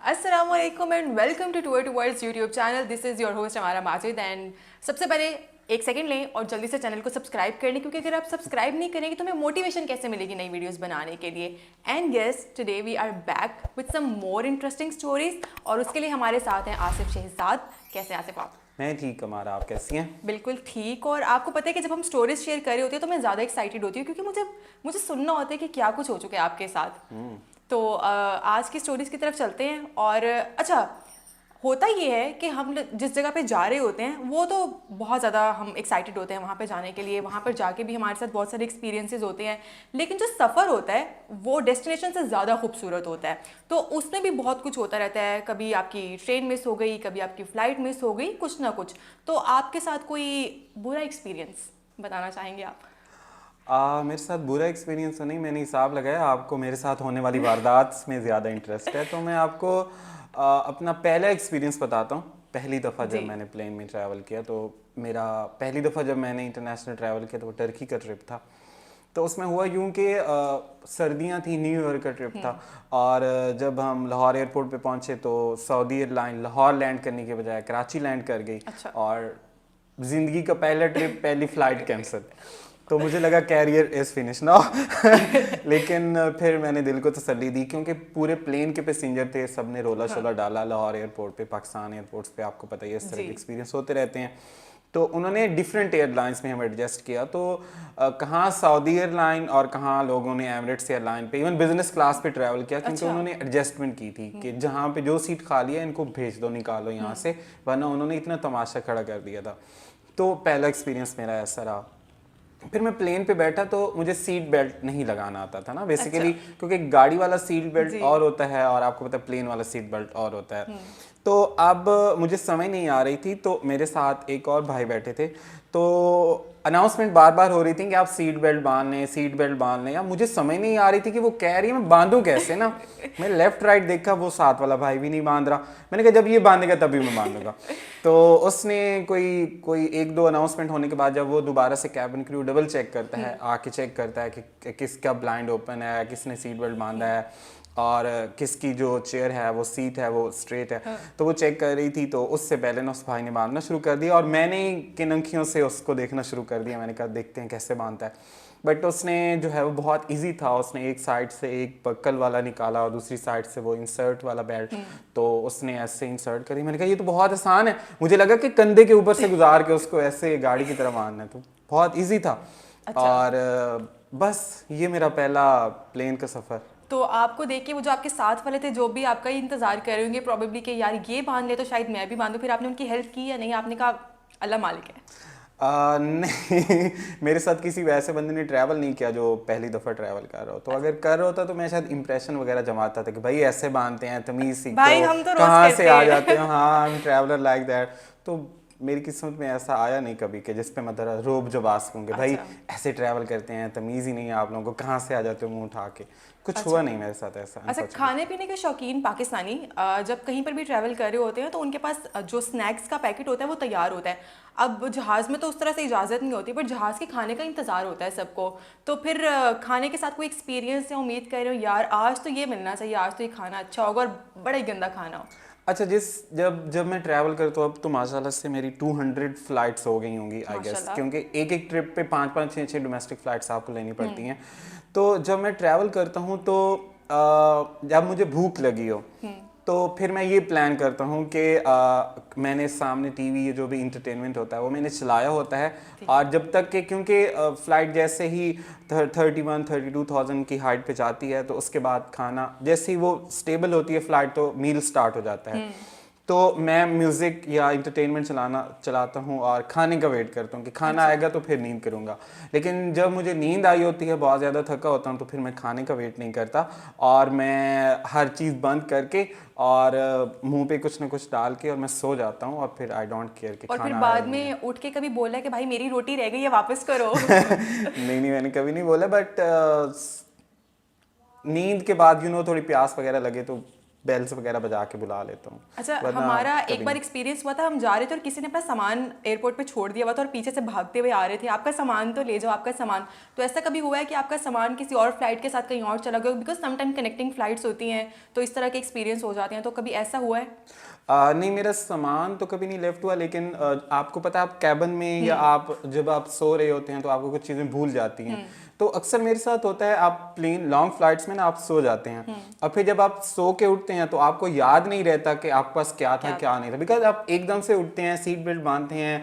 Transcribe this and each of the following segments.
अस्सलामुअलैकुम and welcome to tour towards YouTube channel. This is your host हमारा Majid. And सबसे पहले एक सेकंड लें और जल्दी से चैनल को सब्सक्राइब कर लें, क्योंकि अगर आप सब्सक्राइब नहीं करेंगे तो हमें मोटिवेशन कैसे मिलेगी नई वीडियोस बनाने के लिए। And yes, today we are back with some more interesting stories और उसके लिए हमारे साथ हैं आसिफ शहजाद। कैसे हैं आसिफ आप? मैं ठीक हमारा, आप कैसी हैं? बिल्कुल ठीक। और आपको पता है कि जब हम स्टोरीज शेयर कर रहे होते हैं तो मैं ज़्यादा एक्साइटेड होती हूँ, क्योंकि मुझे मुझे सुनना होता है कि क्या कुछ हो चुका है आपके साथ। तो आज की स्टोरीज की तरफ चलते हैं। और अच्छा, होता ये है कि हम जिस जगह पे जा रहे होते हैं वो तो बहुत ज़्यादा हम एक्साइटेड होते हैं वहाँ पे जाने के लिए। वहाँ पर जाके भी हमारे साथ बहुत सारे एक्सपीरियंसेस होते हैं, लेकिन जो सफ़र होता है वो डेस्टिनेशन से ज़्यादा खूबसूरत होता है। तो उसमें भी बहुत कुछ होता रहता है। कभी आपकी ट्रेन मिस हो गई, कभी आपकी फ़्लाइट मिस हो गई, कुछ ना कुछ। तो आपके साथ कोई बुरा एक्सपीरियंस बताना चाहेंगे आप? मेरे साथ बुरा एक्सपीरियंस तो नहीं, मैंने हिसाब लगाया आपको मेरे साथ होने वाली वारदात में ज़्यादा इंटरेस्ट है, तो मैं आपको अपना पहला एक्सपीरियंस बताता हूँ। पहली दफ़ा जी। जब मैंने प्लेन में ट्रैवल किया, तो मेरा पहली दफ़ा जब मैंने इंटरनेशनल ट्रैवल किया तो वो टर्की का ट्रिप था। तो उसमें हुआ यूं कि सर्दियां थी, न्यू ईयर का ट्रिप था। और जब हम लाहौर एयरपोर्ट पे पहुंचे तो सऊदी एयरलाइन लाहौर लैंड करने के बजाय कराची लैंड कर गई। अच्छा। और ज़िंदगी का पहला ट्रिप, पहली फ़्लाइट कैंसिल। तो मुझे लगा कैरियर इज़ फिनिश नाउ। लेकिन फिर मैंने दिल को तसल्ली दी, क्योंकि पूरे प्लेन के पैसेंजर थे, सब ने रोला शोला डाला लाहौर एयरपोर्ट पे, पाकिस्तान एयरपोर्ट्स पे आपको पता ही है इस तरह जी। के एक्सपीरियंस होते रहते हैं। तो उन्होंने डिफरेंट एयरलाइंस में हमें एडजस्ट किया। तो कहाँ सऊदी एयरलाइन और कहाँ लोगों ने एमिरेट्स एयरलाइन पे इवन बिजनेस क्लास पे ट्रैवल किया, क्योंकि अच्छा। उन्होंने एडजस्टमेंट की थी कि जहाँ पे जो सीट खाली है इनको भेज दो, निकालो यहाँ से, वरना उन्होंने इतना तमाशा खड़ा कर दिया था। तो पहला एक्सपीरियंस मेरा ऐसा रहा। फिर मैं प्लेन पे बैठा तो मुझे सीट बेल्ट नहीं लगाना आता था ना अच्छा। बेसिकली, क्योंकि गाड़ी वाला सीट बेल्ट जी। और होता है और आपको पता है प्लेन वाला सीट बेल्ट और होता है। तो अब मुझे समझ नहीं आ रही थी, तो मेरे साथ एक और भाई बैठे थे। तो अनाउंसमेंट बार बार हो रही थी कि आप सीट बेल्ट बांध लें, सीट बेल्ट बांध लें। अब मुझे समझ नहीं आ रही थी कि वो कह रही है, मैं बांधूं कैसे ना। मैं लेफ्ट राइट देखा, वो साथ वाला भाई भी नहीं बांध रहा। मैंने कहा जब ये बांधेगा तभी मैं बांधूंगा। तो उसने कोई कोई एक दो अनाउंसमेंट होने के बाद जब वो दोबारा से कैबिन क्रू डबल चेक करता है, आके चेक करता है कि किसका ब्लाइंड ओपन है, किसने सीट बेल्ट बांधा है और किसकी जो चेयर है, वो सीट है, वो स्ट्रेट है। तो वो चेक कर रही थी, तो उससे पहले ना उस भाई ने बांधना शुरू कर दिया और मैंने किन अंखियों से उसको देखना शुरू कर दिया। मैंने कहा देखते हैं कैसे बांधता है। बट उसने जो है वो बहुत इजी था, उसने एक साइड से एक बक्कल वाला निकाला और दूसरी साइड से वो इंसर्ट वाला बेल्ट, तो उसने ऐसे इंसर्ट करी। मैंने कहा ये तो बहुत आसान है। मुझे लगा कि कंधे के ऊपर से गुजार के उसको ऐसे गाड़ी की तरह बांधना है, तो बहुत ईजी था। अच्छा। और बस ये मेरा पहला प्लेन का सफ़र। तो आपको देख के वो जो आपके साथ वाले थे, जो भी आपका ही इंतजार कर रहे होंगे प्रॉबेबली कि यार ये बांध ले तो शायद मैं भी बांधूं, फिर आपने उनकी हेल्प की या नहीं? आपने कहा अल्लाह मालिक है? नहीं, मेरे साथ किसी वैसे बंदे ने ट्रैवल नहीं किया जो पहली दफ़ा ट्रैवल कर रहा हो। तो अगर कर रहा होता तो मैं शायद इंप्रेशन वगैरह जमाता था कि भाई ऐसे बांधते हैं, तमीज़ सीखो, भाई हम तो रोज कहाँ से करते आ हैं। जाते हो, हाँ I am traveller like that. तो मेरी किस्मत में ऐसा आया नहीं कभी कि जिस पे मैं जरा रोब जब आसूंगे भाई अच्छा। ऐसे ट्रैवल करते हैं, तमीज़ ही नहीं है आप लोगों को, कहाँ से आ जाते हो मुंह उठा के। कुछ हुआ अच्छा। नहीं मेरे साथ ऐसा अच्छा, अनफॉर्चुनेटली। खाने पीने के शौकीन पाकिस्तानी जब कहीं पर भी ट्रैवल कर रहे होते हैं तो उनके पास जो स्नैक्स का पैकेट होता है वो तैयार होता है। अब जहाज़ में तो उस तरह से इजाज़त नहीं होती, पर जहाज़ के खाने का इंतज़ार होता है सबको। तो फिर खाने के साथ कोई एक्सपीरियंस या उम्मीद कर रहे हो यार आज तो ये मिलना चाहिए, आज तो ये खाना अच्छा होगा, और बड़ा ही गंदा खाना हो? अच्छा, जब जब मैं ट्रैवल करता हूँ अब तो माशाल्लाह से मेरी 200 फ्लाइट्स हो गई होंगी आई गेस, माशाल्लाह। क्योंकि एक एक ट्रिप पे 5-5 6-6 डोमेस्टिक फ़्लाइट्स आपको लेनी पड़ती हैं। तो जब मैं ट्रैवल करता हूँ तो जब मुझे भूख लगी हो तो फिर मैं ये प्लान करता हूँ कि मैंने सामने टीवी, ये जो भी इंटरटेनमेंट होता है वो मैंने चलाया होता है। ठीक। और जब तक कि क्योंकि फ़्लाइट जैसे ही 31-32 थाउजेंड की हाइट पे जाती है तो उसके बाद खाना जैसे ही वो स्टेबल होती है फ़्लाइट तो मील स्टार्ट हो जाता है। तो मैं म्यूज़िक या इंटरटेनमेंट चलाता हूँ और खाने का वेट करता हूँ कि खाना अच्छा। आएगा तो फिर नींद करूँगा। लेकिन जब मुझे नींद आई होती है, बहुत ज़्यादा थका होता हूँ, तो फिर मैं खाने का वेट नहीं करता और मैं हर चीज़ बंद करके और मुंह पे कुछ ना कुछ डाल के और मैं सो जाता हूँ और फिर आई डोंट केयर कि और फिर खाना आया बाद नहीं है। में उठ के कभी बोला है कि भाई मेरी रोटी रह गई है वापस करो? नहीं नहीं, मैंने कभी नहीं बोला, बट नींद के बाद थोड़ी प्यास वगैरह लगे तो बेल्स वगैरह बजा के बुला लेता हूँ। अच्छा, वरना हमारा कभी एक बार एक्सपीरियंस हुआ था, हम जा रहे थे और किसी ने अपना सामान एयरपोर्ट पे छोड़ दिया हुआ था और पीछे से भागते हुए आ रहे थे, आपका सामान तो ले जाओ, आपका सामान। तो ऐसा कभी हुआ है कि आपका सामान किसी और फ्लाइट के साथ कहीं और चला गया? बिकॉज समटाइम कनेक्टिंग फ्लाइट्स होती हैं तो इस तरह के एक्सपीरियंस हो जाते हैं, तो कभी ऐसा हुआ है? नहीं, मेरा सामान तो कभी नहीं लेफ्ट हुआ, लेकिन आपको पता है आप कैबिन में या आप जब आप सो रहे होते हैं तो आपको कुछ चीज़ें भूल जाती हैं। तो अक्सर मेरे साथ होता है, आप प्लेन लॉन्ग फ्लाइट्स में ना आप सो जाते हैं और फिर जब आप सो के उठते हैं तो आपको याद नहीं रहता कि आपके पास क्या था क्या नहीं था, बिकॉज आप एकदम से उठते हैं, सीट बेल्ट बांधते हैं,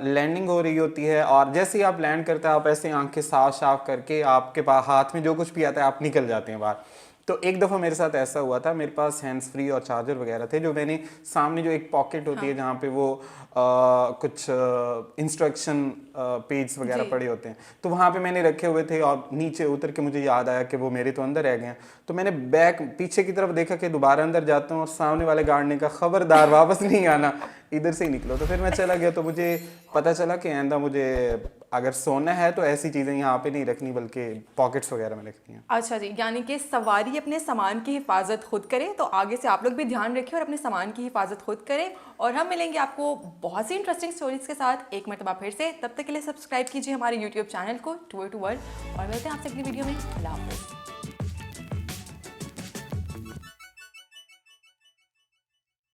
लैंडिंग हो रही होती है और जैसे ही आप लैंड करते हैं आप ऐसे आंखें साफ साफ करके आपके पास हाथ में जो कुछ भी आता है आप निकल जाते हैं बाहर। तो एक दफ़ा मेरे साथ ऐसा हुआ था, मेरे पास हैंड्स फ्री और चार्जर वगैरह थे, जो मैंने सामने जो एक पॉकेट होती है जहाँ पे वो कुछ इंस्ट्रक्शन पेज वगैरह पड़े होते हैं, तो वहाँ पे मैंने रखे हुए थे और नीचे उतर के मुझे याद आया कि वो मेरे तो अंदर रह गए हैं। तो मैंने बैक पीछे की तरफ देखा कि दोबारा अंदर जाता हूँ और सामने वाले गार्ड ने कहा खबरदार वापस नहीं आना, इधर से ही निकलो। तो फिर मैं चला गया, तो मुझे पता चला कि आइंदा मुझे अगर सोना है तो ऐसी चीज़ें यहाँ पे नहीं रखनी बल्कि पॉकेट्स वगैरह में रखनी है। अच्छा जी, यानी कि सवारी अपने सामान की हिफाजत खुद करे, तो आगे से आप लोग भी ध्यान रखें और अपने सामान की हिफाजत खुद करें। और हम मिलेंगे आपको बहुत सी इंटरेस्टिंग स्टोरीज के साथ एक मरतबा फिर से। तब तक के लिए सब्सक्राइब कीजिए हमारे यूट्यूब चैनल को टूर टू वर्ल्ड और मिलते हैं आपसे अगली वीडियो में। अल्लाह हाफ़िज़।